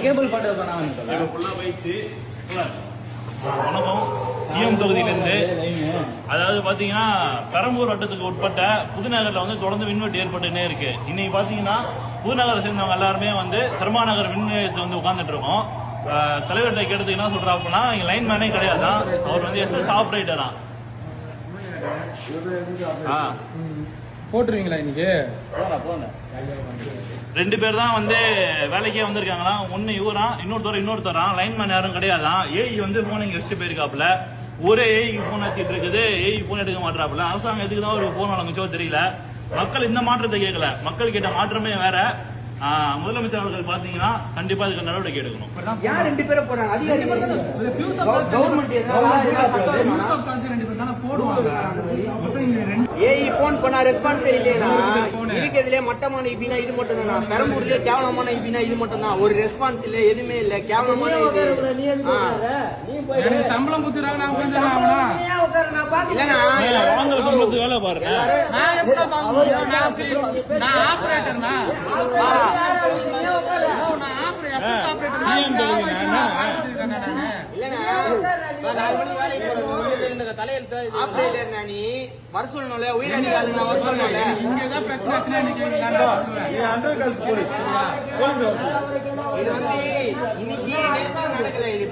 Cable பாட்டு வணக்கம். CM தொகுதியிலிருந்து, அதாவது பாத்தீங்கன்னா பெரம்பூர் வட்டத்துக்கு உட்பட்ட புதுநகர்ல வந்து தொடர்ந்து மின்வெட்டு ஏற்பட்டுன்னே இருக்கு. இன்னைக்கு பாத்தீங்கன்னா புதுநகரை சேர்ந்தவங்க எல்லாருமே வந்து சர்மாநகர் மின் நிலையத்தை வந்து உட்கார்ந்துட்டு இருக்கோம். தலைவர்கிட்ட கேட்டதுக்கு என்ன சொல்றாங்கன்னா, இங்க லைன் மேனே கிடையாதான், அவர் வந்து எஸ்எஸ் ஆபரேட்டரா. போட்டுருவீங்களா இன்னைக்கு? ரெண்டு பேர் தான் வந்து வேலைக்கே வந்திருக்காங்களா. ஒன்னு இன்னொருத்தரா லைன்மேன் யாரும் கிடையாதான். ஏஐ வந்து போன் இங்க வச்சுட்டு போயிருக்காப்புல. ஒரே ஏஐ போன் வச்சுட்டு இருக்குது. ஏஐ போன் எடுக்க மாட்டாப்புல. அரசாங்கம் எதுக்கு தான் ஒரு போன் வழங்குச்சோ தெரியல. மக்கள் இந்த மாற்றத்தை கேட்கல. மக்கள் கேட்ட மாற்றமே வேற. முதலமைச்சர் அவர்கள் பாத்தீங்கன்னா கண்டிப்பா இதுக்கு நடவடிக்கை எடுக்கணும். யார் ரெண்டு பேரும் போறாங்க? ஏஐ போன் பண்ணா ரெஸ்பான்ஸ் இல்லையா? இருக்கிறதுல மட்டமான இபினா இது மட்டும் தான். பெரம்பூர்ல கேவலமான இபினா இது மட்டும் தான். ஒரு ரெஸ்பான்ஸ் இல்ல, எதுவுமே இல்ல. கேவலமான இது சம்பளம் குத்துறாங்க. இல்லனா வேலை பாருங்க.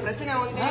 பிரச்சனை வந்து